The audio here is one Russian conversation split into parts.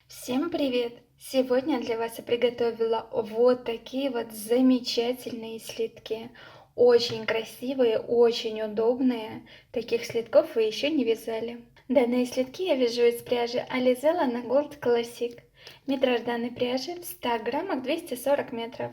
Всем привет! Сегодня для вас я приготовила вот такие вот замечательные слитки. Очень красивые, очень удобные. Таких слитков вы еще не вязали. Данные слитки я вяжу из пряжи Alizella на Gold Classic. Метраж данной пряжи в 100 граммах 240 метров.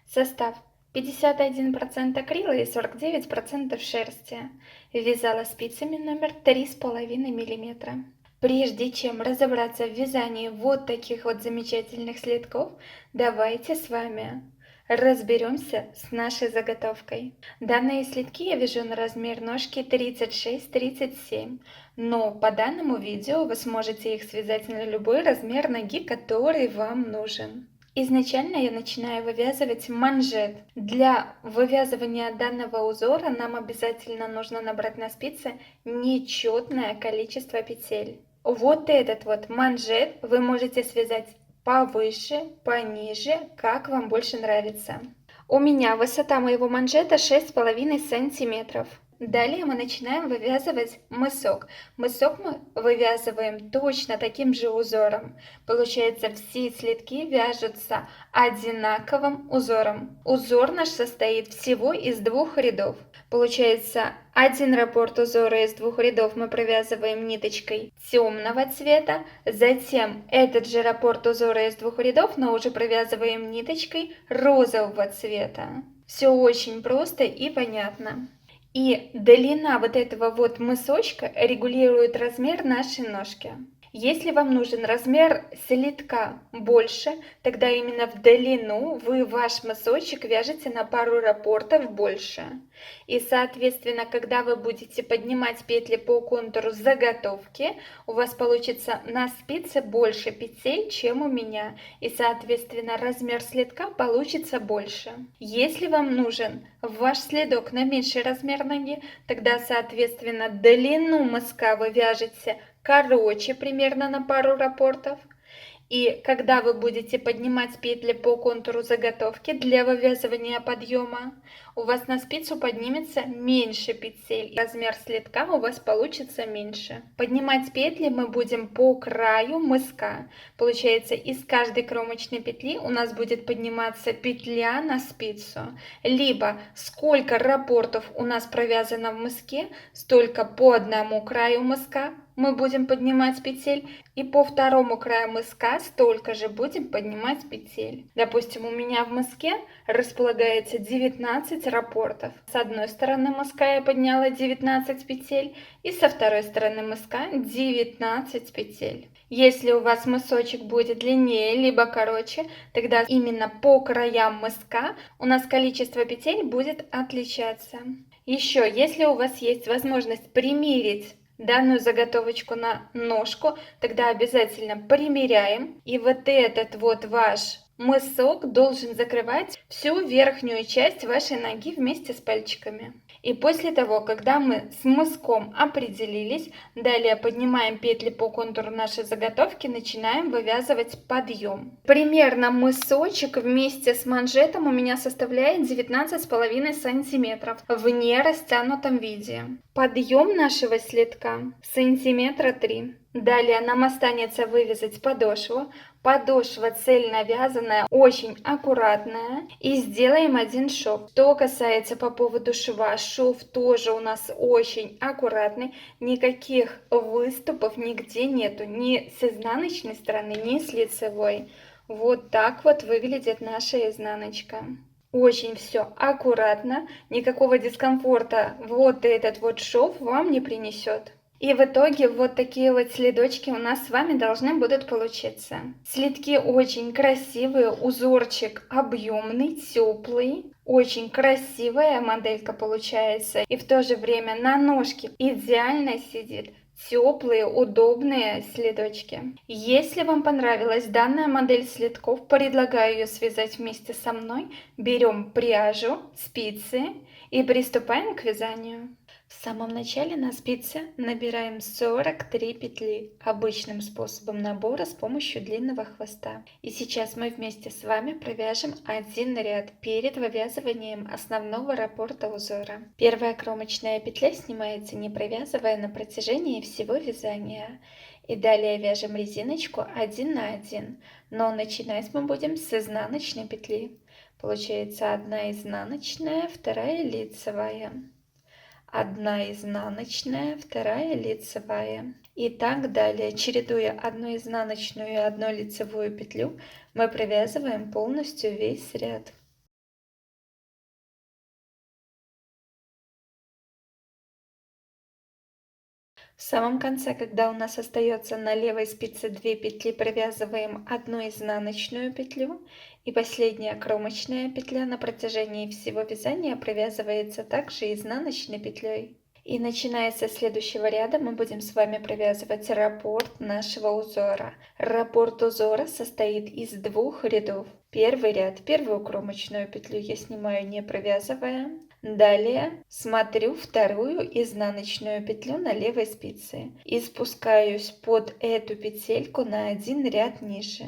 Состав: 51% акрила и 49% шерсти. Вязала спицами номер 3,5 мм. Прежде чем разобраться в вязании вот таких вот замечательных слитков, давайте с вами разберемся с нашей заготовкой. Данные слитки я вяжу на размер ножки 36-37, но по данному видео вы сможете их связать на любой размер ноги, который вам нужен. Изначально я начинаю вывязывать манжет. Для вывязывания данного узора нам обязательно нужно набрать на спице нечетное количество петель. Вот этот вот манжет вы можете связать повыше, пониже, как вам больше нравится. У меня высота моего манжета 6,5 сантиметров. Далее мы начинаем вывязывать мысок. Мысок мы вывязываем точно таким же узором. Получается, все слитки вяжутся одинаковым узором. Узор наш состоит всего из двух рядов. Получается, один раппорт узора из двух рядов мы провязываем ниточкой темного цвета, затем этот же раппорт узора из двух рядов, но уже провязываем ниточкой розового цвета. Все очень просто и понятно. И длина вот этого вот мысочка регулирует размер нашей ножки. Если вам нужен размер слитка больше, тогда именно в длину вы ваш мысочек вяжете на пару раппортов больше. И соответственно, когда вы будете поднимать петли по контуру заготовки, у вас получится на спице больше петель, чем у меня. И соответственно, размер слитка получится больше. Если вам нужен ваш следок на меньший размер ноги, тогда соответственно длину мыска вы вяжете короче, примерно на пару раппортов. И когда вы будете поднимать петли по контуру заготовки для вывязывания подъема, у вас на спицу поднимется меньше петель, размер слитка у вас получится меньше. Поднимать петли мы будем по краю мыска. Получается, из каждой кромочной петли у нас будет подниматься петля на спицу. Либо сколько раппортов у нас провязано в мыске, столько по одному краю мыска мы будем поднимать петель, и по второму краю мыска столько же будем поднимать петель. Допустим, у меня в мыске располагается 19 раппортов. С одной стороны мыска я подняла 19 петель, и со второй стороны мыска 19 петель. Если у вас мысочек будет длиннее, либо короче, тогда именно по краям мыска у нас количество петель будет отличаться. Еще, если у вас есть возможность примерить данную заготовочку на ножку, тогда обязательно примеряем. И вот этот вот ваш мысок должен закрывать всю верхнюю часть вашей ноги вместе с пальчиками. И после того, когда мы с мыском определились, далее поднимаем петли по контуру нашей заготовки, начинаем вывязывать подъем. Примерно мысочек вместе с манжетом у меня составляет 19,5 сантиметров в нерастянутом виде. Подъем нашего слитка сантиметра 3. Далее нам останется вывязать подошву. Подошва цельно вязаная, очень аккуратная. И сделаем один шов. Что касается по поводу шва, шов тоже у нас очень аккуратный. Никаких выступов нигде нету, ни с изнаночной стороны, ни с лицевой. Вот так вот выглядит наша изнаночка. Очень все аккуратно, никакого дискомфорта вот этот вот шов вам не принесет. И в итоге вот такие вот следочки у нас с вами должны будут получиться. Слитки очень красивые, узорчик объемный, теплый. Очень красивая моделька получается. И в то же время на ножке идеально сидит. Теплые, удобные следочки. Если вам понравилась данная модель следков, предлагаю ее связать вместе со мной. Берем пряжу, спицы и приступаем к вязанию. В самом начале на спице набираем 43 петли обычным способом набора с помощью длинного хвоста. И сейчас мы вместе с вами провяжем один ряд перед вывязыванием основного раппорта узора. Первая кромочная петля снимается, не провязывая на протяжении всего вязания. И далее вяжем резиночку 1 на 1, но начинать мы будем с изнаночной петли. Получается 1 изнаночная, 2 лицевая. 1 изнаночная, 2 лицевая. И так далее. Чередуя 1 изнаночную и 1 лицевую петлю, мы провязываем полностью весь ряд. В самом конце, когда у нас остается на левой спице 2 петли, провязываем 1 изнаночную петлю, и последняя кромочная петля на протяжении всего вязания провязывается также изнаночной петлей. И начиная со следующего ряда мы будем с вами провязывать раппорт нашего узора. Раппорт узора состоит из 2 рядов. Первый ряд, первую кромочную петлю я снимаю, не провязывая. Далее смотрю вторую изнаночную петлю на левой спице и спускаюсь под эту петельку на 1 ряд ниже.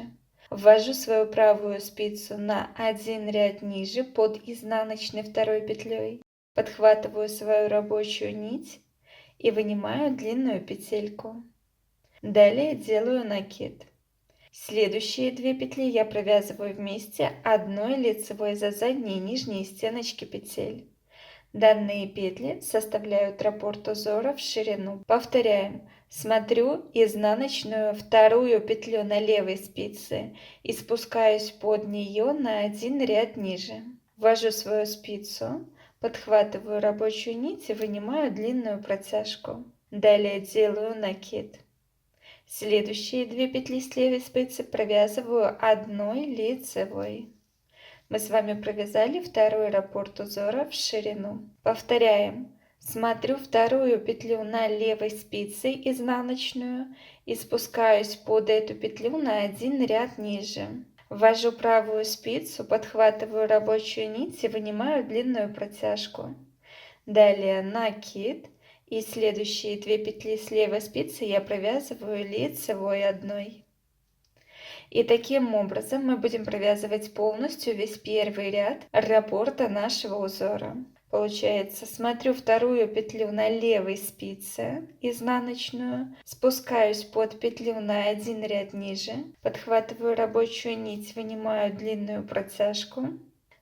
Ввожу свою правую спицу на 1 ряд ниже под изнаночной второй петлей. Подхватываю свою рабочую нить и вынимаю длинную петельку. Далее делаю накид. Следующие 2 петли я провязываю вместе одной лицевой за задние нижние стеночки петель. Данные петли составляют раппорт узора в ширину. Повторяем. Смотрю изнаночную вторую петлю на левой спице и спускаюсь под нее на 1 ряд ниже. Ввожу свою спицу, подхватываю рабочую нить и вынимаю длинную протяжку. Далее делаю накид. Следующие 2 петли с левой спицы провязываю одной лицевой. Мы с вами провязали второй раппорт узора в ширину. Повторяем. Смотрю вторую петлю на левой спице изнаночную и спускаюсь под эту петлю на 1 ряд ниже. Ввожу правую спицу, подхватываю рабочую нить и вынимаю длинную протяжку. Далее накид. И следующие 2 петли с левой спицы я провязываю лицевой одной. И таким образом мы будем провязывать полностью весь первый ряд раппорта нашего узора. Получается, смотрю вторую петлю на левой спице изнаночную, спускаюсь под петлю на 1 ряд ниже, подхватываю рабочую нить, вынимаю длинную протяжку.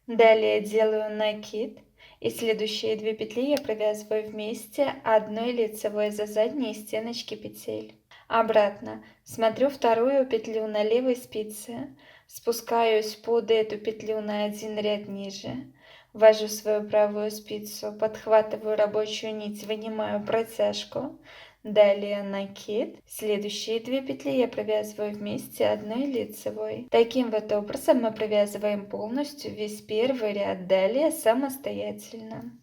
Далее делаю накид. И следующие 2 петли я провязываю вместе одной лицевой за задние стеночки петель. Обратно. Смотрю вторую петлю на левой спице, спускаюсь под эту петлю на 1 ряд ниже, ввожу свою правую спицу, подхватываю рабочую нить, вынимаю протяжку, далее накид. Следующие 2 петли я провязываю вместе одной лицевой. Таким вот образом мы провязываем полностью весь первый ряд, далее самостоятельно.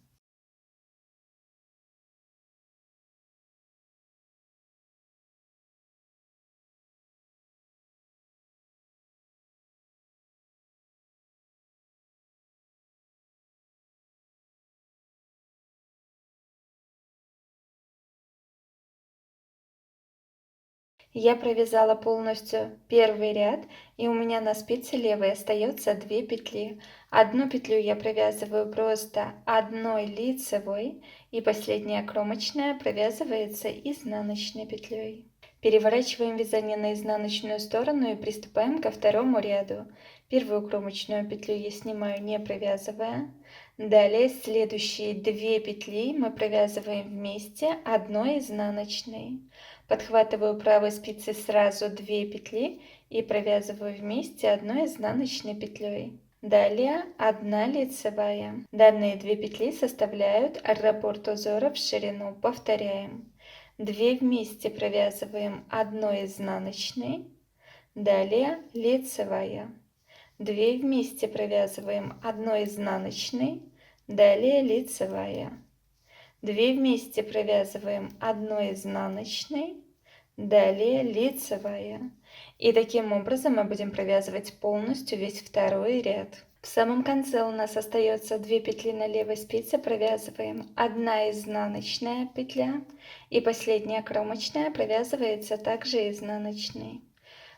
Я провязала полностью первый ряд, и у меня на спице левой остается 2 петли. Одну петлю я провязываю просто одной лицевой, и последняя кромочная провязывается изнаночной петлей. Переворачиваем вязание на изнаночную сторону и приступаем ко второму ряду. Первую кромочную петлю я снимаю, не провязывая. Далее следующие 2 петли мы провязываем вместе одной изнаночной. Подхватываю правой спицей сразу 2 петли и провязываю вместе одной изнаночной петлей. Далее 1 лицевая. Данные 2 петли составляют раппорт узора в ширину. Повторяем. 2 вместе провязываем одной изнаночной. Далее лицевая. 2 вместе провязываем одной изнаночной. Далее лицевая. 2 вместе провязываем одной изнаночной, далее лицевая. И таким образом мы будем провязывать полностью весь второй ряд. В самом конце у нас остается 2 петли на левой спице, провязываем 1 изнаночная петля и последняя кромочная провязывается также изнаночной.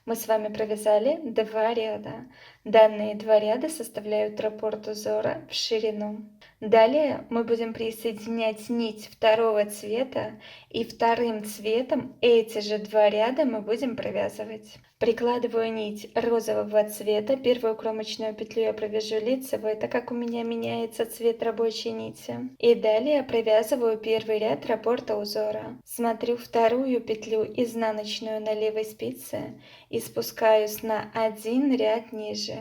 Мы с вами провязали 2 ряда. Данные 2 ряда составляют раппорт узора в ширину. Далее мы будем присоединять нить второго цвета, и вторым цветом эти же 2 ряда мы будем провязывать. Прикладываю нить розового цвета, первую кромочную петлю я провяжу лицевой, так как у меня меняется цвет рабочей нити. И далее провязываю первый ряд раппорта узора. Смотрю вторую петлю изнаночную на левой спице и спускаюсь на 1 ряд ниже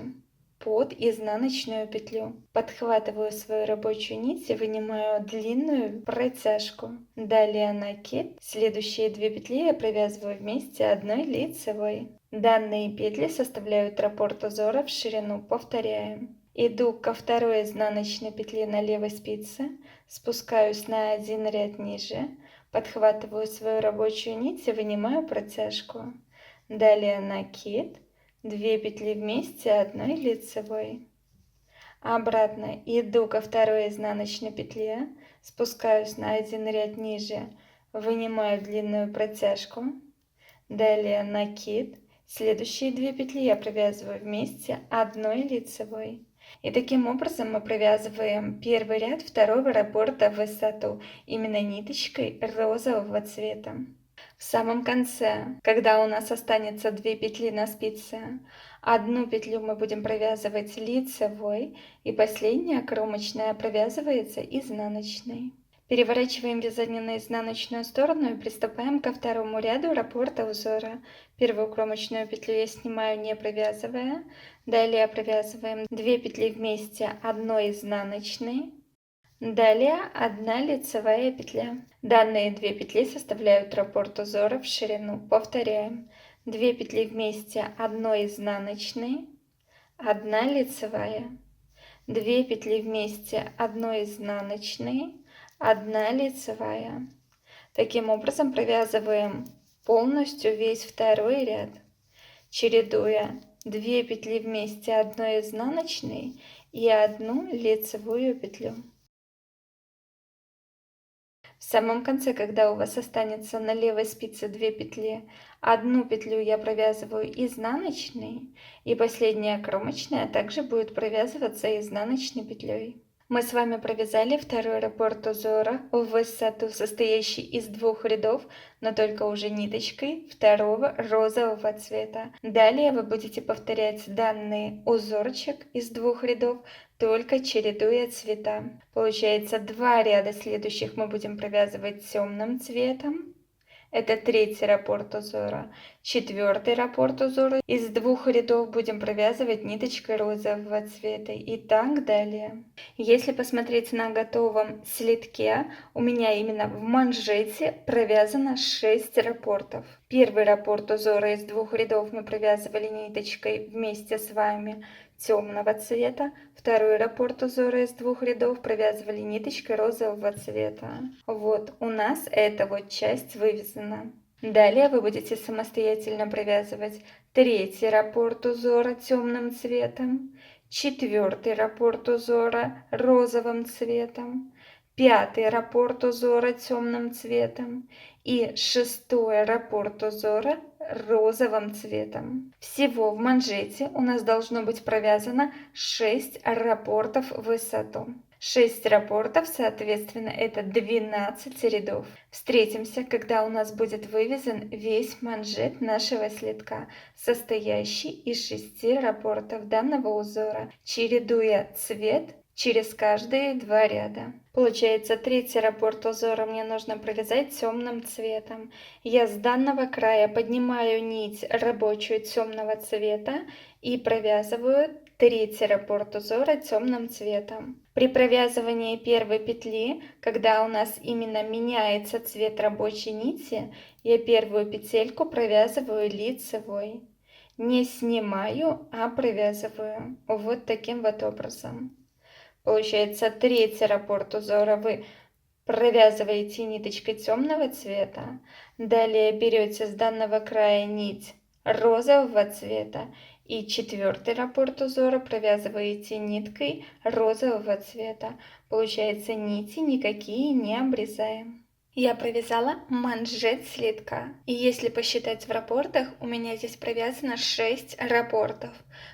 под изнаночную петлю. Подхватываю свою рабочую нить и вынимаю длинную протяжку. Далее накид. Следующие 2 петли я провязываю вместе одной лицевой. Данные петли составляют раппорт узора в ширину. Повторяем. Иду ко второй изнаночной петле на левой спице, спускаюсь на 1 ряд ниже, подхватываю свою рабочую нить и вынимаю протяжку. Далее накид. 2 петли вместе одной лицевой. Обратно иду ко второй изнаночной петле, спускаюсь на 1 ряд ниже, вынимаю длинную протяжку. Далее накид. Следующие 2 петли я провязываю вместе одной лицевой. И таким образом мы провязываем первый ряд второго раппорта в высоту именно ниточкой розового цвета. В самом конце, когда у нас останется 2 петли на спице, одну петлю мы будем провязывать лицевой, и последняя кромочная провязывается изнаночной. Переворачиваем вязание на изнаночную сторону и приступаем ко второму ряду раппорта узора. Первую кромочную петлю я снимаю, не провязывая. Далее провязываем 2 петли вместе одной изнаночной. Далее 1 лицевая петля. Данные 2 петли составляют раппорт узора в ширину. Повторяем. 2 петли вместе одной изнаночной, 1 лицевая. 2 петли вместе одной изнаночной, 1 лицевая. Таким образом провязываем полностью весь второй ряд, чередуя 2 петли вместе одной изнаночной и 1 лицевую петлю. В самом конце, когда у вас останется на левой спице 2 петли, одну петлю я провязываю изнаночной, и последняя кромочная также будет провязываться изнаночной петлей. Мы с вами провязали второй раппорт узора в высоту, состоящий из 2 рядов, но только уже ниточкой второго розового цвета. Далее вы будете повторять данный узорчик из 2 рядов, только чередуя цвета. Получается 2 ряда следующих мы будем провязывать темным цветом. Это 3-й раппорт узора. 4-й раппорт узора. Из 2 рядов будем провязывать ниточкой розового цвета и так далее. Если посмотреть на готовом слитке, у меня именно в манжете провязано 6 раппортов. Первый раппорт узора из 2 рядов мы провязывали ниточкой вместе с вами темного цвета. Второй раппорт узора из 2 рядов провязывали ниточкой розового цвета. Вот у нас эта вот часть вывязана. Далее вы будете самостоятельно провязывать 3-й раппорт узора темным цветом, 4-й раппорт узора розовым цветом, 5-й раппорт узора темным цветом и 6-й раппорт узора розовым цветом. Всего в манжете у нас должно быть провязано 6 раппортов в высоту. 6 раппортов, соответственно, это 12 рядов. Встретимся, когда у нас будет вывязан весь манжет нашего слитка, состоящий из 6 раппортов данного узора, чередуя цвет через каждые 2 ряда. Получается, 3-й раппорт узора мне нужно провязать темным цветом. Я с данного края поднимаю нить рабочую темного цвета и провязываю 3-й раппорт узора темным цветом. При провязывании первой петли, когда у нас именно меняется цвет рабочей нити, я первую петельку провязываю лицевой. Не снимаю, а провязываю вот таким вот образом. Получается, 3-й раппорт узора вы провязываете ниточкой темного цвета. Далее берете с данного края нить розового цвета. И 4-й раппорт узора провязываете ниткой розового цвета. Получается, нити никакие не обрезаем. Я провязала манжет слитка. И если посчитать в раппортах, у меня здесь провязано 6 раппортов.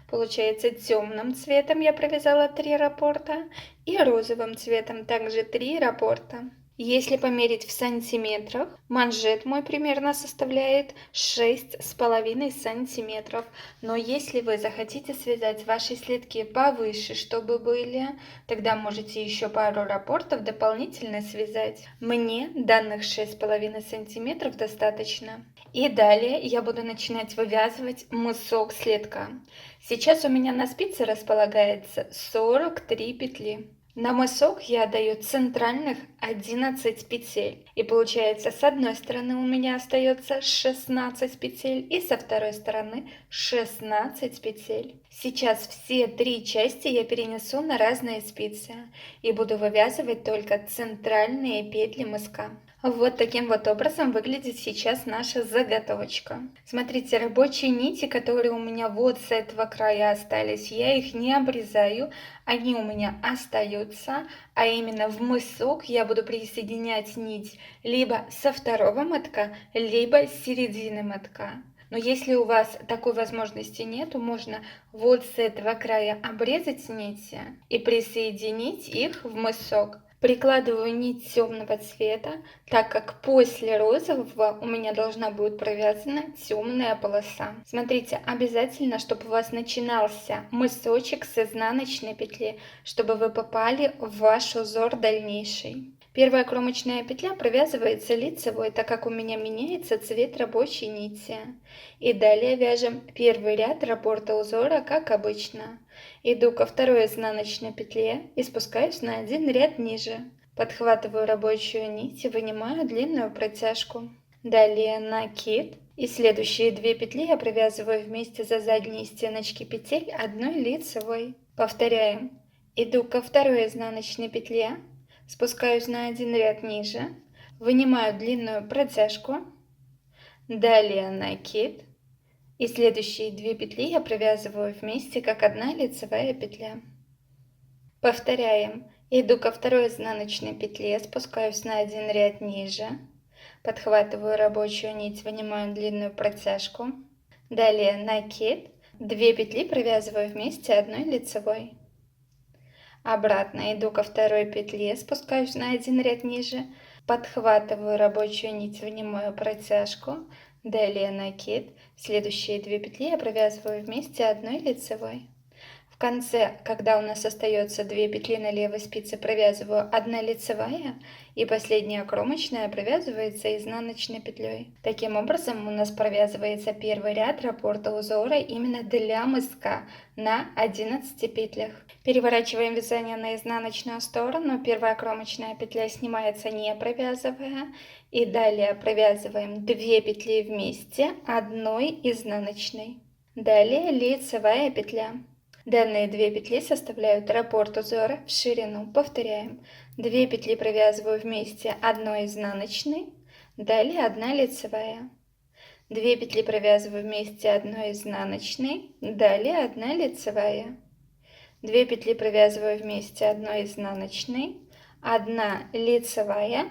Получается, темным цветом я провязала 3 раппорта и розовым цветом также 3 раппорта. Если померить в сантиметрах, манжет мой примерно составляет 6,5 сантиметров. Но если вы захотите связать ваши слитки повыше, чтобы были, тогда можете еще пару раппортов дополнительно связать. Мне данных 6,5 сантиметров достаточно. И далее я буду начинать вывязывать мысок слитка. Сейчас у меня на спице располагается 43 петли. На мысок я даю центральных 11 петель. И получается, с одной стороны у меня остается 16 петель и со второй стороны 16 петель. Сейчас все 3 части я перенесу на разные спицы и буду вывязывать только центральные петли мыска. Вот таким вот образом выглядит сейчас наша заготовочка. Смотрите, рабочие нити, которые у меня вот с этого края остались, я их не обрезаю, они у меня остаются, а именно в мысок я буду присоединять нить либо со второго мотка, либо с середины мотка. Но если у вас такой возможности нет, можно вот с этого края обрезать нити и присоединить их в мысок. Прикладываю нить темного цвета, так как после розового у меня должна будет провязана темная полоса. Смотрите, обязательно, чтобы у вас начинался мысочек с изнаночной петли, чтобы вы попали в ваш узор дальнейший. Первая кромочная петля провязывается лицевой, так как у меня меняется цвет рабочей нити. И далее вяжем первый ряд раппорта узора, как обычно. Иду ко второй изнаночной петле и спускаюсь на один ряд ниже. Подхватываю рабочую нить и вынимаю длинную протяжку. Далее накид. И следующие 2 петли я провязываю вместе за задние стеночки петель одной лицевой. Повторяем. Иду ко второй изнаночной петле. Спускаюсь на один ряд ниже, вынимаю длинную протяжку, далее накид, и следующие 2 петли я провязываю вместе, как одна лицевая петля. Повторяем. Иду ко второй изнаночной петле, спускаюсь на один ряд ниже, подхватываю рабочую нить, вынимаю длинную протяжку, далее накид, 2 петли провязываю вместе одной лицевой. Обратно иду ко второй петле, спускаюсь на один ряд ниже, подхватываю рабочую нить, вынимаю протяжку, далее накид, следующие 2 петли я провязываю вместе одной лицевой. В конце, когда у нас остается 2 петли на левой спице, провязываю 1 лицевая и последняя кромочная провязывается изнаночной петлей. Таким образом у нас провязывается первый ряд раппорта узора именно для мыска на 11 петлях. Переворачиваем вязание на изнаночную сторону, первая кромочная петля снимается, не провязывая, и далее провязываем 2 петли вместе одной изнаночной. Далее лицевая петля. Данные 2 петли составляют раппорт узора в ширину. Повторяем. 2 петли провязываю вместе одной изнаночной, далее 1 лицевая. 2 петли провязываю вместе одной изнаночной, далее 1 лицевая. 2 петли провязываю вместе одной изнаночной, 1 лицевая.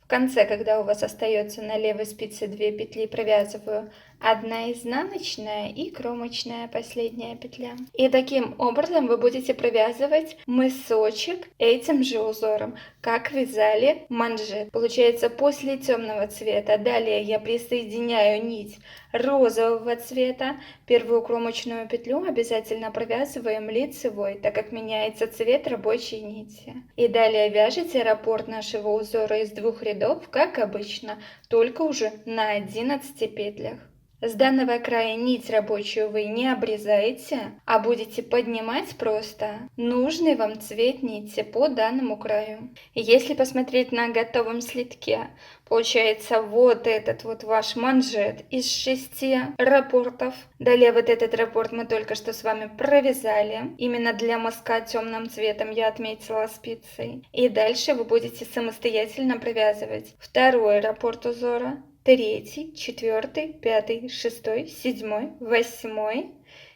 В конце, когда у вас остается на левой спице 2 петли, провязываю 1 изнаночная и кромочная последняя петля. И таким образом вы будете провязывать мысочек этим же узором, как вязали манжет. Получается, после темного цвета далее я присоединяю нить розового цвета. Первую кромочную петлю обязательно провязываем лицевой, так как меняется цвет рабочей нити. И далее вяжете раппорт нашего узора из 2 рядов, как обычно, только уже на 11 петлях. С данного края нить рабочую вы не обрезаете, а будете поднимать просто нужный вам цвет нити по данному краю. Если посмотреть на готовом слитке, получается вот этот вот ваш манжет из 6 раппортов. Далее вот этот раппорт мы только что с вами провязали. Именно для мыска темным цветом я отметила спицей. И дальше вы будете самостоятельно провязывать второй раппорт узора, 3, 4, 5, 6, 7, 8,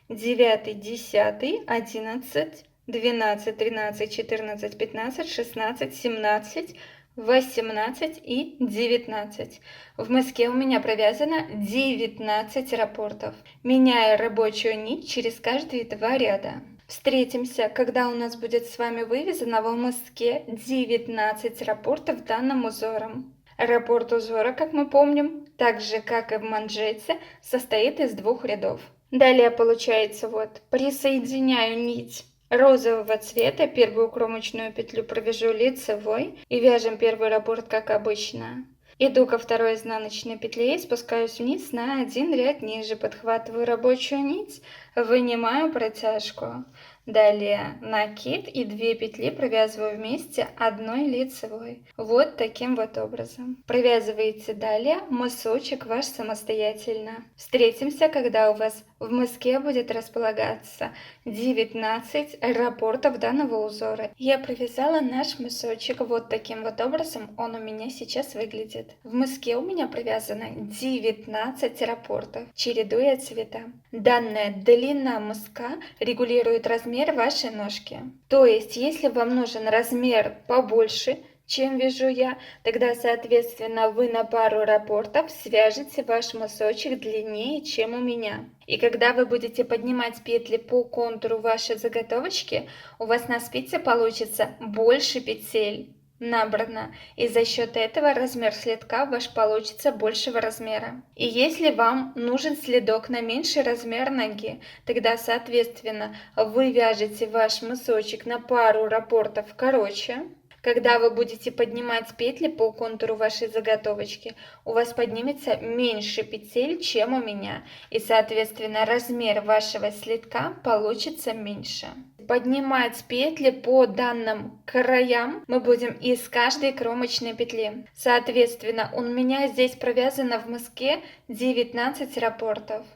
9, 10, 11, 12, 13, 14, 15, 16, 17, 18 и 19. В мыске у меня провязано 19 раппортов. Меняю рабочую нить через каждые 2 ряда. Встретимся, когда у нас будет с вами вывязано в мыске 19 раппортов данным узором. Раппорт узора, как мы помним, так же как и в манжете, состоит из 2 рядов. Далее получается вот, присоединяю нить розового цвета, первую кромочную петлю провяжу лицевой и вяжем первый раппорт, как обычно. Иду ко второй изнаночной петле и спускаюсь вниз на один ряд ниже, подхватываю рабочую нить, вынимаю протяжку. Далее накид и 2 петли провязываю вместе одной лицевой. Вот таким вот образом. Провязываете далее мысочек ваш самостоятельно. Встретимся, когда у вас в мыске будет располагаться 19 раппортов данного узора. Я провязала наш мысочек вот таким вот образом, он у меня сейчас выглядит. В мыске у меня провязано 19 раппортов, чередуя цвета. Данная длина мыска регулирует размер вашей ножки. То есть, если вам нужен размер побольше, чем вяжу я, тогда, соответственно, вы на пару раппортов свяжете ваш мысочек длиннее, чем у меня. И когда вы будете поднимать петли по контуру вашей заготовочки, у вас на спице получится больше петель набрано, и за счет этого размер следка ваш получится большего размера. И если вам нужен следок на меньший размер ноги, тогда, соответственно, вы вяжете ваш мысочек на пару раппортов короче. Когда вы будете поднимать петли по контуру вашей заготовочки, у вас поднимется меньше петель, чем у меня, и, соответственно, размер вашего следка получится меньше. Поднимать петли по данным краям мы будем из каждой кромочной петли. Соответственно, у меня здесь провязано в мыске 19 раппортов.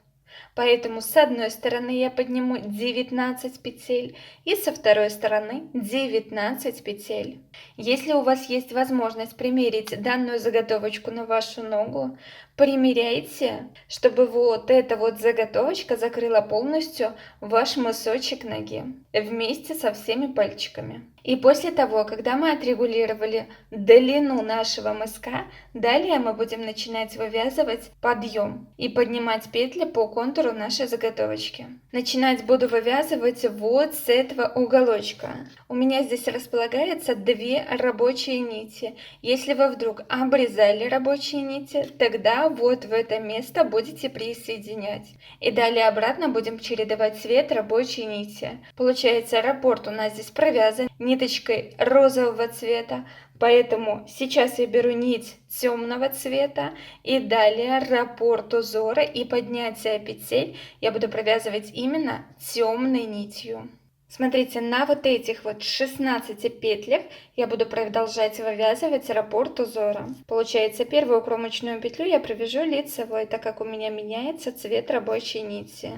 Поэтому с одной стороны я подниму 19 петель и со второй стороны 19 петель. Если у вас есть возможность примерить данную заготовочку на вашу ногу, примеряйте, чтобы вот эта вот заготовочка закрыла полностью ваш мысочек ноги вместе со всеми пальчиками. И после того, когда мы отрегулировали длину нашего мыска, далее мы будем начинать вывязывать подъем и поднимать петли по контуру нашей заготовочки. Начинать буду вывязывать вот с этого уголочка. У меня здесь располагается 2 рабочие нити. Если вы вдруг обрезали рабочие нити, тогда вот в это место будете присоединять. И далее обратно будем чередовать цвет рабочей нити. Получается, раппорт у нас здесь провязан ниточкой розового цвета, поэтому сейчас я беру нить темного цвета и далее раппорт узора и поднятие петель я буду провязывать именно темной нитью. Смотрите, на вот этих вот 16 петлях я буду продолжать вывязывать раппорт узора. Получается, первую кромочную петлю я провяжу лицевой, так как у меня меняется цвет рабочей нити.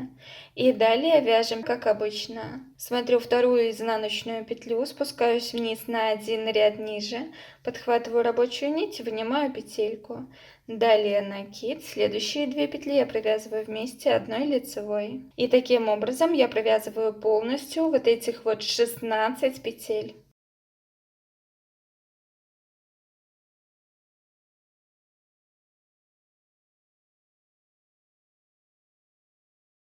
И далее вяжем как обычно. Смотрю вторую изнаночную петлю, спускаюсь вниз на один ряд ниже, подхватываю рабочую нить, вынимаю петельку. Далее накид, следующие 2 петли я провязываю вместе одной лицевой. И таким образом я провязываю полностью вот этих вот 16 петель.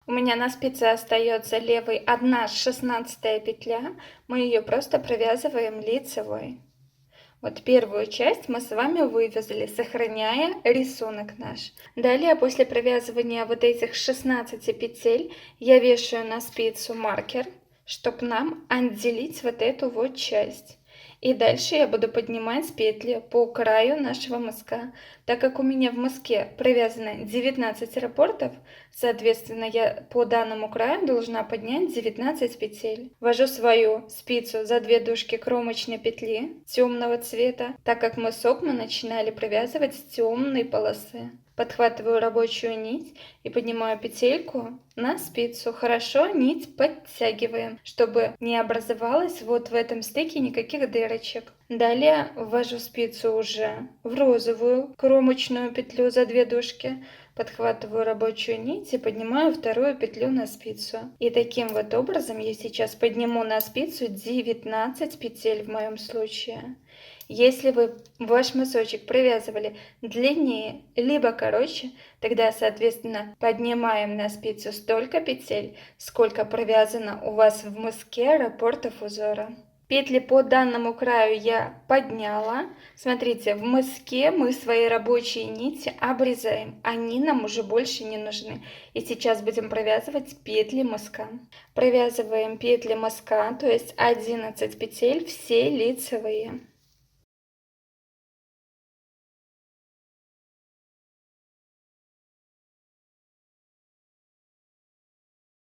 У меня на спице остается левой одна 16-я петля, мы ее просто провязываем лицевой. Вот первую часть мы с вами вывязали, сохраняя рисунок наш. Далее, после провязывания вот этих 16 петель, я вешаю на спицу маркер, чтобы нам отделить вот эту вот часть. И дальше я буду поднимать петли по краю нашего мыска. Так как у меня в мыске провязано 19 раппортов, соответственно, я по данному краю должна поднять 19 петель. Ввожу свою спицу за 2 дужки кромочной петли темного цвета, так как мысок мы начинали провязывать с темной полосы. Подхватываю рабочую нить и поднимаю петельку на спицу. Хорошо нить подтягиваем, чтобы не образовалось вот в этом стыке никаких дырочек. Далее ввожу спицу уже в розовую кромочную петлю за 2 дужки. Подхватываю рабочую нить и поднимаю вторую петлю на спицу. И таким вот образом я сейчас подниму на спицу 19 петель в моем случае. Если вы ваш мысочек провязывали длиннее, либо короче, тогда, соответственно, поднимаем на спицу столько петель, сколько провязано у вас в мыске раппортов узора. Петли по данному краю я подняла. Смотрите, в мыске мы свои рабочие нити обрезаем. Они нам уже больше не нужны. И сейчас будем провязывать петли мыска. Провязываем петли мыска, то есть 11 петель, все лицевые.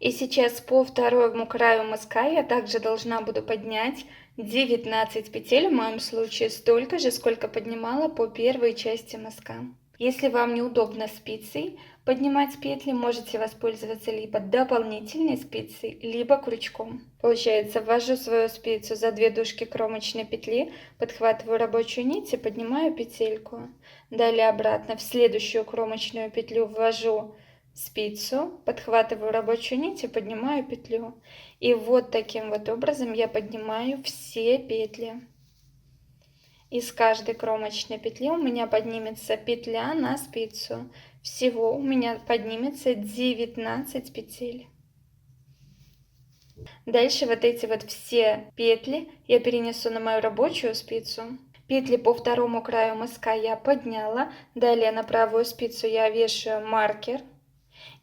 И сейчас по второму краю мыска я также должна буду поднять 19 петель, в моем случае столько же, сколько поднимала по первой части мыска. Если вам неудобно спицей поднимать петли, можете воспользоваться либо дополнительной спицей, либо крючком. Получается, ввожу свою спицу за 2 дужки кромочной петли, подхватываю рабочую нить и поднимаю петельку. Далее обратно в следующую кромочную петлю ввожу спицу, подхватываю рабочую нить и поднимаю петлю. И вот таким вот образом я поднимаю все петли. Из каждой кромочной петли у меня поднимется петля на спицу. Всего у меня поднимется 19 петель. Дальше вот эти вот все петли я перенесу на мою рабочую спицу. Петли по второму краю мыска я подняла. Далее на правую спицу я вешаю маркер.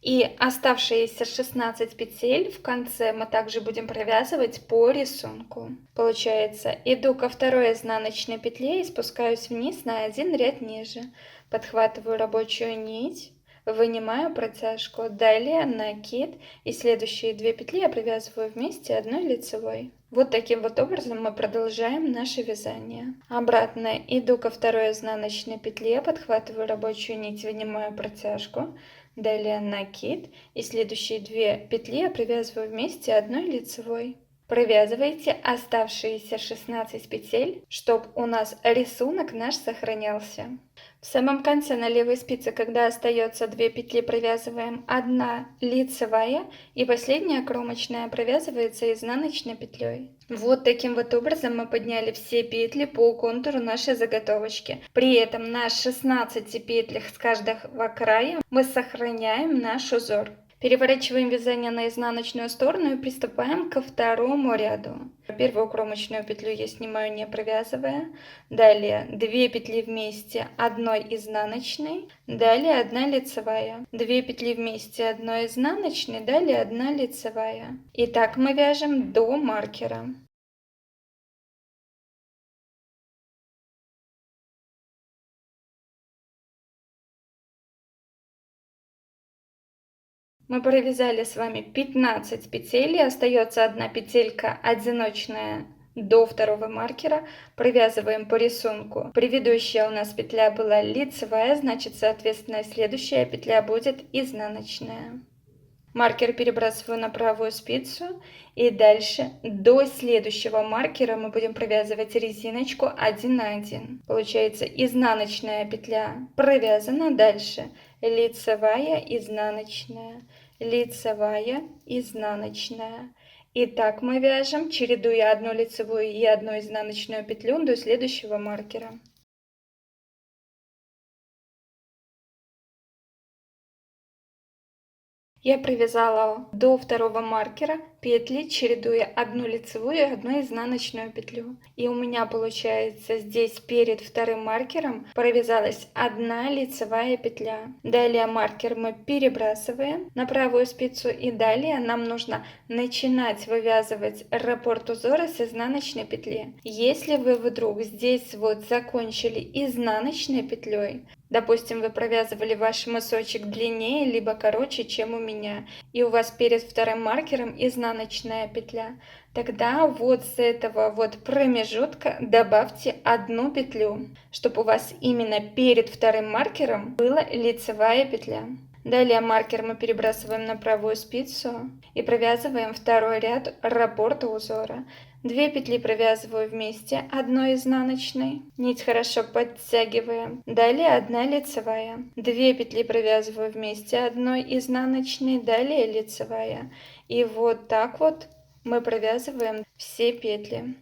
И оставшиеся 16 петель в конце мы также будем провязывать по рисунку. Получается, иду ко второй изнаночной петле и спускаюсь вниз на один ряд ниже. Подхватываю рабочую нить, вынимаю протяжку, далее накид, и следующие 2 петли я провязываю вместе одной лицевой. Вот таким вот образом мы продолжаем наше вязание. Обратно иду ко второй изнаночной петле, подхватываю рабочую нить, вынимаю протяжку, далее накид, и следующие 2 петли я провязываю вместе одной лицевой. Провязывайте оставшиеся 16 петель, чтобы у нас рисунок наш сохранялся. В самом конце на левой спице, когда остается 2 петли, провязываем 1 лицевая, и последняя кромочная провязывается изнаночной петлей. Вот таким вот образом мы подняли все петли по контуру нашей заготовочки. При этом на 16 петлях с каждого края мы сохраняем наш узор. Переворачиваем вязание на изнаночную сторону и приступаем ко второму ряду. Первую кромочную петлю я снимаю, не провязывая. Далее 2 петли вместе одной изнаночной, далее 1 лицевая. 2 петли вместе одной изнаночной, далее 1 лицевая. И так мы вяжем до маркера. Мы провязали с вами 15 петель, и остается одна петелька одиночная до второго маркера. Провязываем по рисунку. Предыдущая у нас петля была лицевая, значит, соответственно, следующая петля будет изнаночная. Маркер перебрасываю на правую спицу, и дальше до следующего маркера мы будем провязывать резиночку 1 на 1. Получается, изнаночная петля провязана, дальше лицевая, изнаночная, лицевая, изнаночная. И так мы вяжем, чередуя одну лицевую и одну изнаночную петлю до следующего маркера. Я провязала до второго маркера петли, чередуя одну лицевую и одну изнаночную петлю. И у меня получается здесь перед вторым маркером провязалась 1 лицевая петля. Далее маркер мы перебрасываем на правую спицу, и далее нам нужно начинать вывязывать раппорт узора с изнаночной петли. Если вы вдруг здесь вот закончили изнаночной петлей, допустим, вы провязывали ваш мысочек длиннее либо короче, чем у меня, и у вас перед вторым маркером изнаночная петля, тогда вот с этого вот промежутка добавьте 1 петлю, чтобы у вас именно перед вторым маркером была лицевая петля. Далее маркер мы перебрасываем на правую спицу и провязываем второй ряд раппорта узора. 2 петли провязываю вместе одной изнаночной, нить хорошо подтягиваем. Далее 1 лицевая. 2 петли провязываю вместе одной изнаночной, далее лицевая. И вот так вот мы провязываем все петли.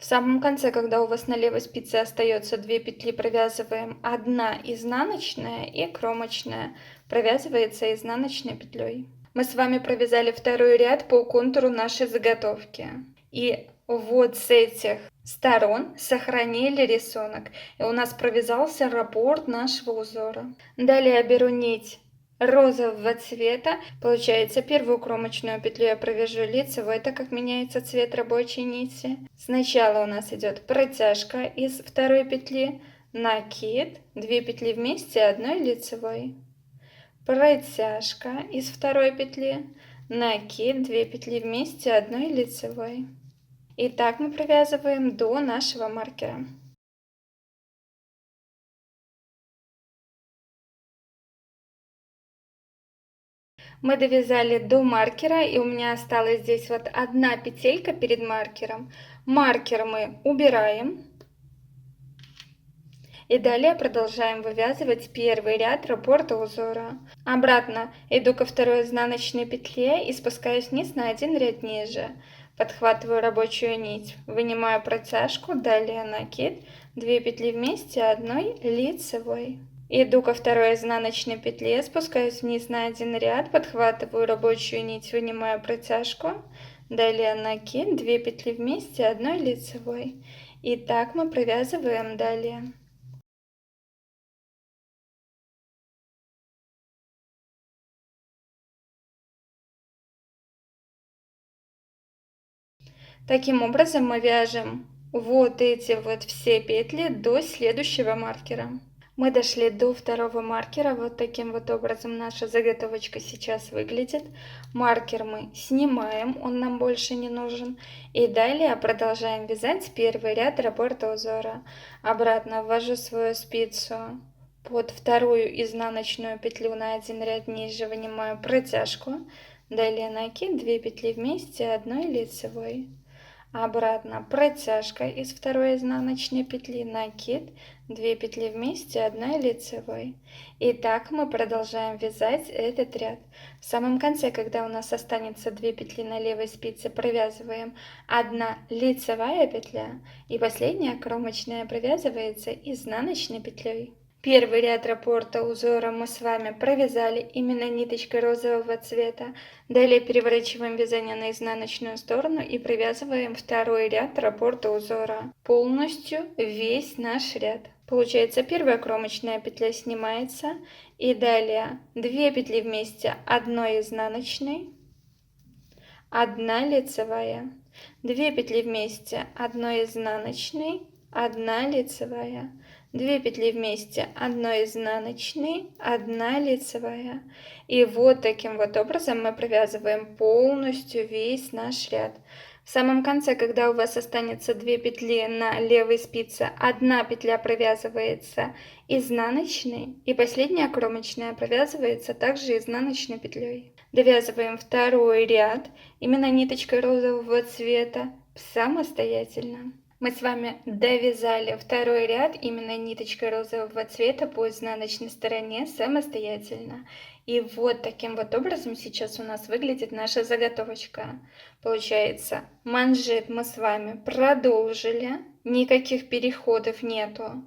В самом конце, когда у вас на левой спице остается 2 петли, провязываем 1 изнаночная и кромочная. Провязывается изнаночной петлей. Мы с вами провязали второй ряд по контуру нашей заготовки. И вот с этих сторон сохранили рисунок. И у нас провязался раппорт нашего узора. Далее я беру нить розового цвета. Получается, первую кромочную петлю я провяжу лицевой, так как меняется цвет рабочей нити. Сначала у нас идет протяжка из второй петли, накид, 2 петли вместе, одной лицевой. Протяжка из второй петли, накид, 2 петли вместе, одной лицевой. И так мы провязываем до нашего маркера. Мы довязали до маркера, и у меня осталась здесь вот одна петелька перед маркером. Маркер мы убираем. И далее продолжаем вывязывать первый ряд раппорта узора. Обратно иду ко второй изнаночной петле и спускаюсь вниз на один ряд ниже. Подхватываю рабочую нить, вынимаю протяжку, далее накид, 2 петли вместе, одной лицевой. Иду ко второй изнаночной петле, спускаюсь вниз на один ряд, подхватываю рабочую нить, вынимаю протяжку, далее накид, 2 петли вместе, одной лицевой. И так мы провязываем далее. Таким образом мы вяжем вот эти вот все петли до следующего маркера. Мы дошли до второго маркера. Вот таким вот образом наша заготовочка сейчас выглядит. Маркер мы снимаем, он нам больше не нужен. И далее продолжаем вязать первый ряд раппорта узора. Обратно ввожу свою спицу под вторую изнаночную петлю на один ряд ниже, вынимаю протяжку. Далее накид, 2 петли вместе, одной лицевой. Обратно протяжка из второй изнаночной петли, накид, 2 петли вместе, одной лицевой. И так мы продолжаем вязать этот ряд. В самом конце, когда у нас останется 2 петли на левой спице, провязываем 1 лицевая петля, и последняя кромочная провязывается изнаночной петлей. Первый ряд раппорта узора мы с вами провязали именно ниточкой розового цвета. Далее переворачиваем вязание на изнаночную сторону и провязываем второй ряд раппорта узора. Полностью весь наш ряд. Получается, первая кромочная петля снимается. И далее 2 петли вместе, одной изнаночной, 1 лицевая. 2 петли вместе, одной изнаночной, 1 лицевая. 2 петли вместе, одной изнаночной, 1 лицевая. И вот таким вот образом мы провязываем полностью весь наш ряд. В самом конце, когда у вас останется 2 петли на левой спице, 1 петля провязывается изнаночной, и последняя кромочная провязывается также изнаночной петлей. Довязываем второй ряд именно ниточкой розового цвета самостоятельно. Мы с вами довязали второй ряд именно ниточкой розового цвета по изнаночной стороне самостоятельно. И вот таким вот образом сейчас у нас выглядит наша заготовочка. Получается, манжет мы с вами продолжили, никаких переходов нету.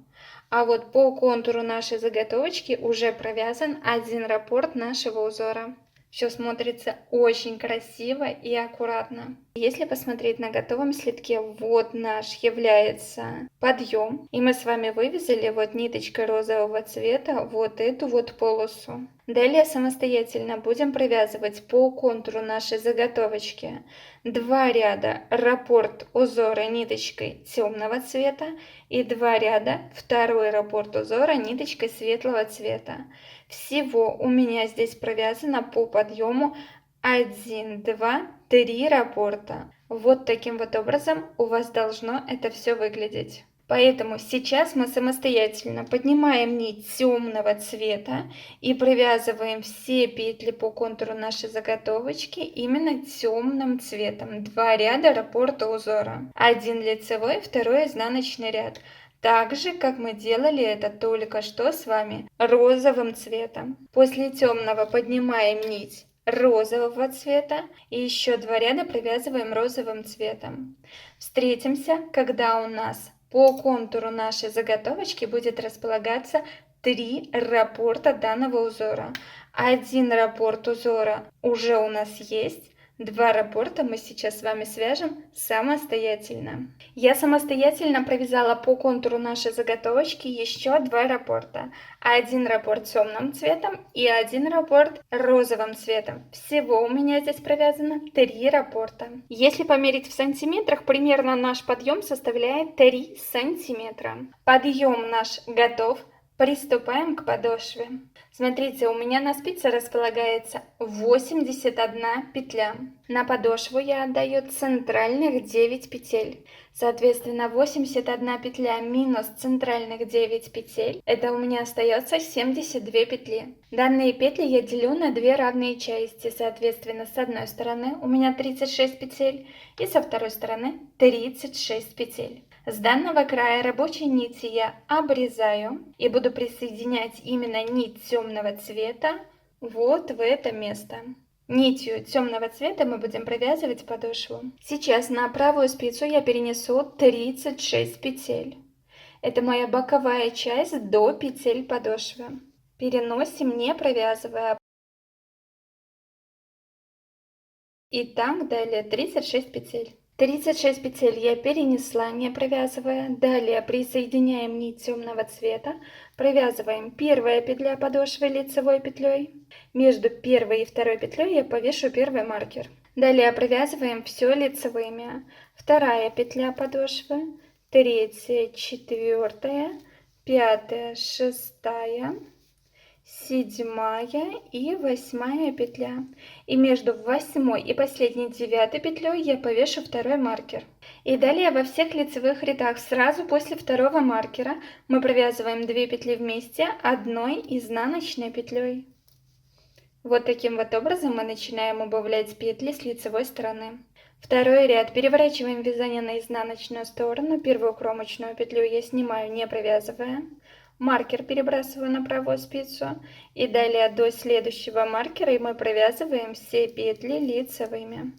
А вот по контуру нашей заготовочки уже провязан один раппорт нашего узора. Все смотрится очень красиво и аккуратно. Если посмотреть на готовом слитке, вот наш является подъем. И мы с вами вывязали вот ниточкой розового цвета вот эту вот полосу. Далее самостоятельно будем провязывать по контуру нашей заготовочки 2 ряда раппорт узора ниточкой темного цвета и 2 ряда второй раппорт узора ниточкой светлого цвета. Всего у меня здесь провязано по подъему 1, 2, 3 раппорта. Вот таким вот образом у вас должно это все выглядеть. Поэтому сейчас мы самостоятельно поднимаем нить темного цвета и провязываем все петли по контуру нашей заготовочки именно темным цветом. 2 ряда раппорта узора. 1 лицевой, 2 изнаночный ряд. Так же, как мы делали это только что с вами розовым цветом. После темного поднимаем нить розового цвета и еще 2 ряда провязываем розовым цветом. Встретимся, когда у нас по контуру нашей заготовочки будет располагаться 3 раппорта данного узора. Один раппорт узора уже у нас есть. 2 раппорта мы сейчас с вами свяжем самостоятельно. Я самостоятельно провязала по контуру нашей заготовочки еще 2 раппорта. Один раппорт темным цветом и один раппорт розовым цветом. Всего у меня здесь провязано 3 раппорта. Если померить в сантиметрах, примерно наш подъем составляет 3 сантиметра. Подъем наш готов. Приступаем к подошве. Смотрите, у меня на спице располагается 81 петля. На подошву я отдаю центральных 9 петель. Соответственно, 81 петля минус центральных 9 петель, это у меня остается 72 петли. Данные петли я делю на 2 равные части. Соответственно, с одной стороны у меня 36 петель и со второй стороны 36 петель. С данного края рабочей нити я обрезаю и буду присоединять именно нить темного цвета вот в это место. Нитью темного цвета мы будем провязывать подошву. Сейчас на правую спицу я перенесу 36 петель. Это моя боковая часть до петель подошвы. Переносим, не провязывая. И так далее 36 петель. 36 петель я перенесла, не провязывая. Далее присоединяем нить темного цвета. Провязываем первая петля подошвы лицевой петлей. Между первой и второй петлей я повешу первый маркер. Далее провязываем все лицевыми. Вторая петля подошвы, третья, четвертая, пятая, шестая, 7 и 8 петля. И между 8 и последней 9 петлей я повешу второй маркер. И далее во всех лицевых рядах сразу после второго маркера мы провязываем 2 петли вместе одной изнаночной петлей. Вот таким вот образом мы начинаем убавлять петли с лицевой стороны. Второй ряд. Переворачиваем вязание на изнаночную сторону. Первую кромочную петлю я снимаю, не провязывая. Маркер перебрасываю на правую спицу. И далее до следующего маркера мы провязываем все петли лицевыми.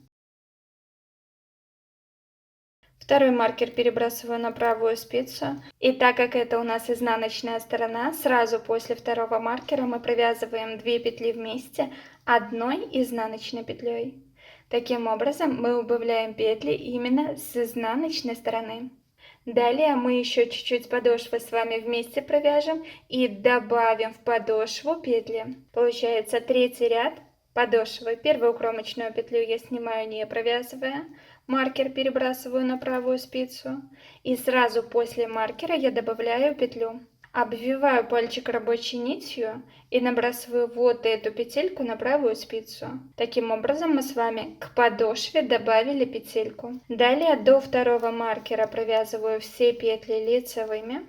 Второй маркер перебрасываю на правую спицу. И так как это у нас изнаночная сторона, сразу после второго маркера мы провязываем 2 петли вместе одной изнаночной петлей. Таким образом мы убавляем петли именно с изнаночной стороны. Далее мы еще чуть-чуть подошвы с вами вместе провяжем и добавим в подошву петли. Получается третий ряд подошвы. Первую кромочную петлю я снимаю, не провязывая. Маркер перебрасываю на правую спицу. И сразу после маркера я добавляю петлю. Обвиваю пальчик рабочей нитью и набрасываю вот эту петельку на правую спицу. Таким образом мы с вами к подошве добавили петельку. Далее до второго маркера провязываю все петли лицевыми.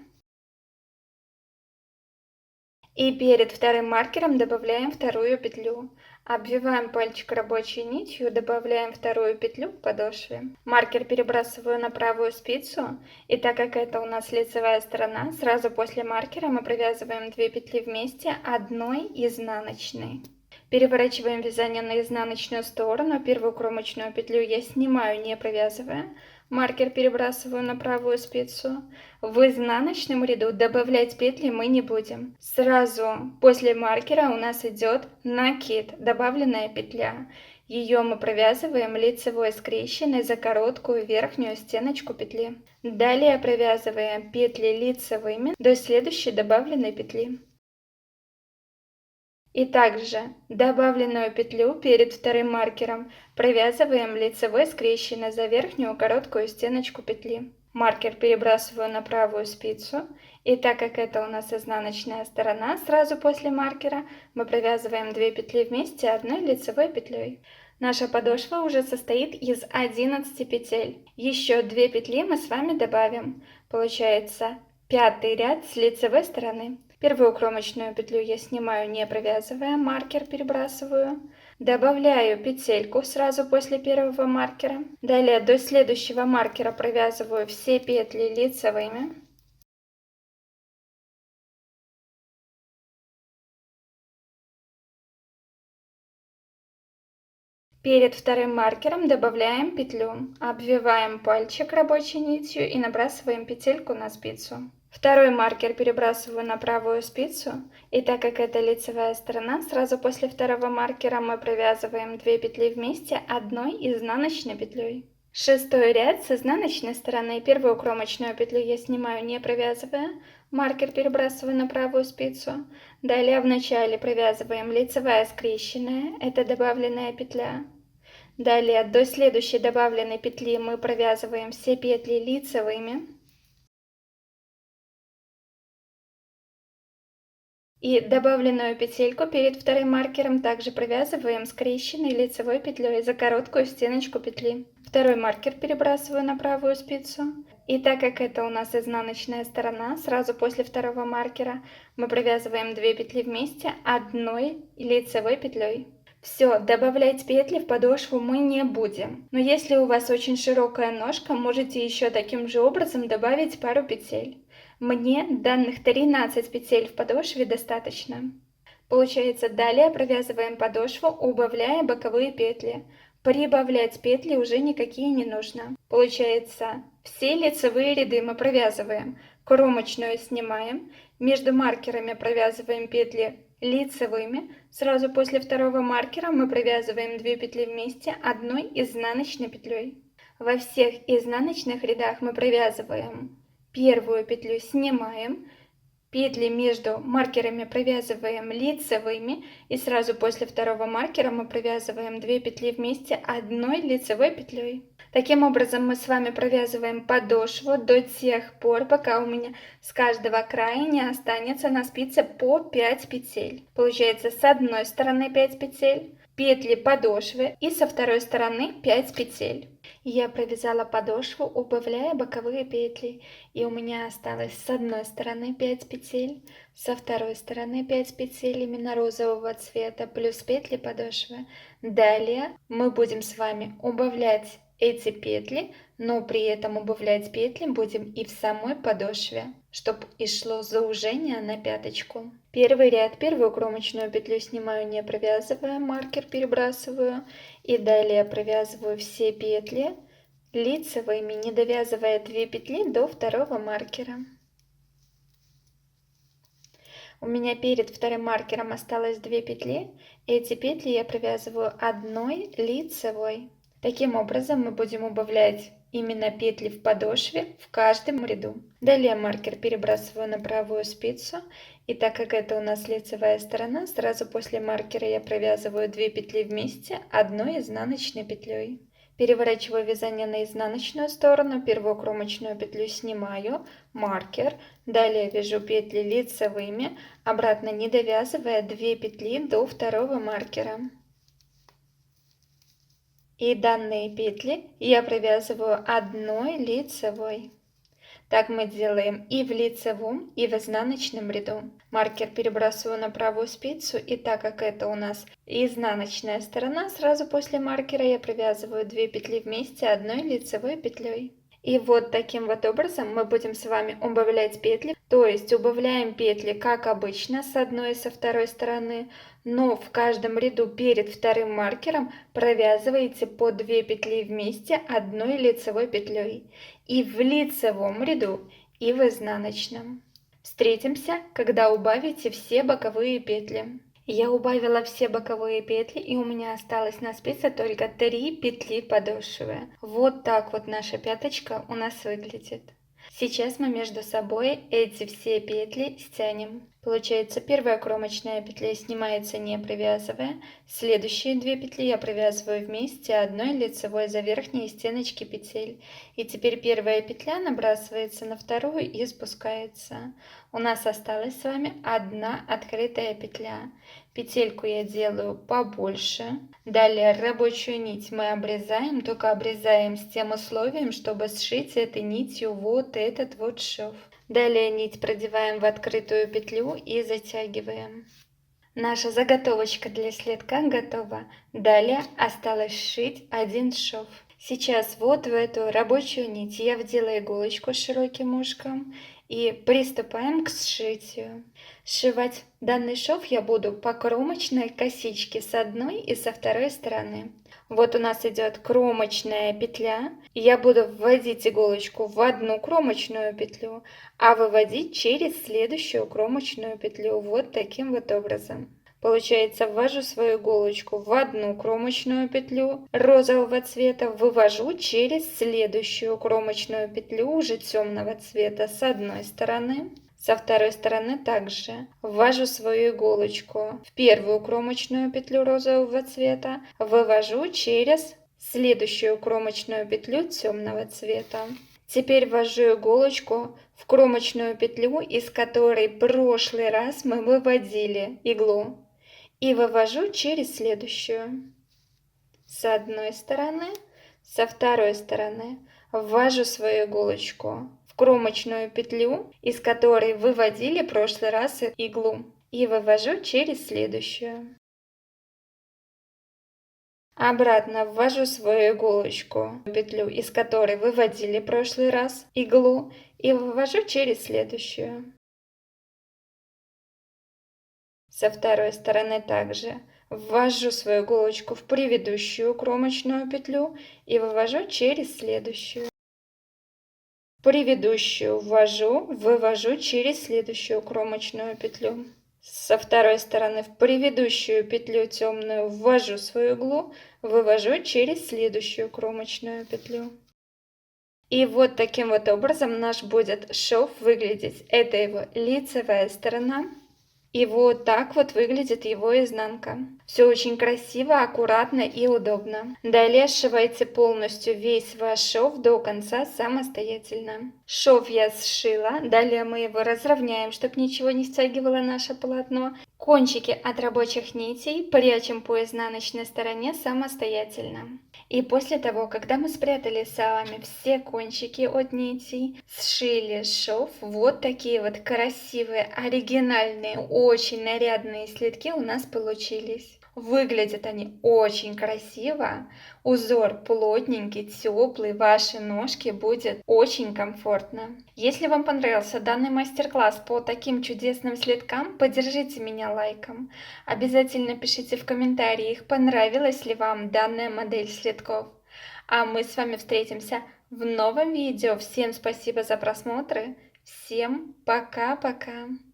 И перед вторым маркером добавляем вторую петлю. Обвиваем пальчик рабочей нитью, добавляем вторую петлю к подошве. Маркер перебрасываю на правую спицу. И так как это у нас лицевая сторона, сразу после маркера мы провязываем 2 петли вместе одной изнаночной. Переворачиваем вязание на изнаночную сторону. Первую кромочную петлю я снимаю, не провязывая. Маркер перебрасываю на правую спицу. В изнаночном ряду добавлять петли мы не будем. Сразу после маркера у нас идет накид, добавленная петля. Ее мы провязываем лицевой скрещенной за короткую верхнюю стеночку петли. Далее провязываем петли лицевыми до следующей добавленной петли. И также добавленную петлю перед вторым маркером провязываем лицевой скрещенной за верхнюю короткую стеночку петли. Маркер перебрасываю на правую спицу. И так как это у нас изнаночная сторона, сразу после маркера мы провязываем 2 петли вместе одной лицевой петлей. Наша подошва уже состоит из 11 петель. Еще 2 петли мы с вами добавим. Получается 5-й ряд с лицевой стороны. Первую кромочную петлю я снимаю, не провязывая, маркер перебрасываю. Добавляю петельку сразу после первого маркера. Далее до следующего маркера провязываю все петли лицевыми. Перед вторым маркером добавляем петлю, обвиваем пальчик рабочей нитью и набрасываем петельку на спицу. Второй маркер перебрасываю на правую спицу, и так как это лицевая сторона, сразу после второго маркера мы провязываем 2 петли вместе одной изнаночной петлей. Шестой ряд с изнаночной стороны, первую кромочную петлю я снимаю, не провязывая, маркер перебрасываю на правую спицу. Далее в начале провязываем лицевая скрещенная, это добавленная петля. Далее до следующей добавленной петли мы провязываем все петли лицевыми. И добавленную петельку перед вторым маркером также провязываем скрещенной лицевой петлей за короткую стеночку петли. Второй маркер перебрасываю на правую спицу. И так как это у нас изнаночная сторона, сразу после второго маркера мы провязываем 2 петли вместе одной лицевой петлей. Все, добавлять петли в подошву мы не будем. Но если у вас очень широкая ножка, можете еще таким же образом добавить пару петель. Мне данных 13 петель в подошве достаточно. Получается, далее провязываем подошву, убавляя боковые петли. Прибавлять петли уже никакие не нужно. Получается, все лицевые ряды мы провязываем, кромочную снимаем, между маркерами провязываем петли лицевыми. Сразу после второго маркера мы провязываем 2 петли вместе одной изнаночной петлей. Во всех изнаночных рядах мы провязываем первую петлю, снимаем, петли между маркерами провязываем лицевыми, и сразу после второго маркера мы провязываем 2 петли вместе одной лицевой петлей. Таким образом мы с вами провязываем подошву до тех пор, пока у меня с каждого края не останется на спице по 5 петель. Получается, с одной стороны 5 петель, петли подошвы, и со второй стороны 5 петель. Я провязала подошву, убавляя боковые петли, и у меня осталось с одной стороны 5 петель, со второй стороны 5 петель именно розового цвета, плюс петли подошвы. Далее мы будем с вами убавлять эти петли, но при этом убавлять петли будем и в самой подошве, чтобы и шло заужение на пяточку. Первый ряд, первую кромочную петлю снимаю, не провязывая, маркер перебрасываю, и далее провязываю все петли лицевыми, не довязывая 2 петли до второго маркера. У меня перед вторым маркером осталось 2 петли, эти петли я провязываю одной лицевой. Таким образом мы будем убавлять именно петли в подошве в каждом ряду. Далее маркер перебрасываю на правую спицу, и так как это у нас лицевая сторона, сразу после маркера я провязываю 2 петли вместе одной изнаночной петлей. Переворачиваю вязание на изнаночную сторону, первую кромочную петлю снимаю, маркер, далее вяжу петли лицевыми, обратно не довязывая 2 петли до второго маркера. И данные петли я провязываю одной лицевой. Так мы делаем и в лицевом, и в изнаночном ряду. Маркер перебрасываю на правую спицу, и так как это у нас изнаночная сторона, сразу после маркера я провязываю 2 петли вместе одной лицевой петлей. И вот таким вот образом мы будем с вами убавлять петли, то есть убавляем петли как обычно с одной и со второй стороны, но в каждом ряду перед вторым маркером провязываете по 2 петли вместе одной лицевой петлей. И в лицевом ряду, и в изнаночном. Встретимся, когда убавите все боковые петли. Я убавила все боковые петли, и у меня осталось на спице только 3 петли подошвы. Вот так вот наша пяточка у нас выглядит. Сейчас мы между собой эти все петли стянем. Получается, первая кромочная петля снимается, не провязывая. Следующие 2 петли я провязываю вместе одной лицевой за верхние стеночки петель. И теперь первая петля набрасывается на вторую и спускается. У нас осталась с вами одна открытая петля. Петельку я делаю побольше. Далее рабочую нить мы обрезаем, только обрезаем с тем условием, чтобы сшить этой нитью вот этот вот шов. Далее нить продеваем в открытую петлю и затягиваем. Наша заготовочка для следка готова. Далее осталось сшить один шов. Сейчас вот в эту рабочую нить я вдела иголочку с широким ушком И приступаем к сшитию. Сшивать данный шов я буду по кромочной косичке с одной и со второй стороны. Вот у нас идет кромочная петля, и я буду вводить иголочку в одну кромочную петлю, а выводить через следующую кромочную петлю вот таким вот образом. Получается, ввожу свою иголочку в одну кромочную петлю розового цвета, вывожу через следующую кромочную петлю уже темного цвета с одной стороны. Со второй стороны также ввожу свою иголочку в первую кромочную петлю розового цвета, вывожу через следующую кромочную петлю темного цвета. Теперь ввожу иголочку в кромочную петлю, из которой в прошлый раз мы выводили иглу, и вывожу через следующую. С одной стороны, со второй стороны ввожу свою иголочку в кромочную петлю, из которой выводили в прошлый раз иглу, и вывожу через следующую. Обратно ввожу свою иголочку в петлю, из которой выводили в прошлый раз иглу, и вывожу через следующую. Со второй стороны также ввожу свою иголочку в предыдущую кромочную петлю и вывожу через следующую. Предыдущую ввожу, вывожу через следующую кромочную петлю. Со второй стороны в предыдущую петлю темную ввожу свою иглу, вывожу через следующую кромочную петлю. И вот таким вот образом наш будет шов выглядеть. Это его лицевая сторона. И вот так вот выглядит его изнанка. Все очень красиво, аккуратно и удобно. Далее сшивайте полностью весь ваш шов до конца самостоятельно. Шов я сшила, далее мы его разровняем, чтобы ничего не стягивало наше полотно. Кончики от рабочих нитей прячем по изнаночной стороне самостоятельно. И после того, когда мы спрятали с вами все кончики от нитей, сшили шов, вот такие вот красивые, оригинальные, очень нарядные слитки у нас получились. Выглядят они очень красиво, узор плотненький, теплый, ваши ножки будет очень комфортно. Если вам понравился данный мастер-класс по таким чудесным слиткам, поддержите меня лайком. Обязательно пишите в комментариях, понравилась ли вам данная модель слитков. А мы с вами встретимся в новом видео. Всем спасибо за просмотры. Всем пока-пока.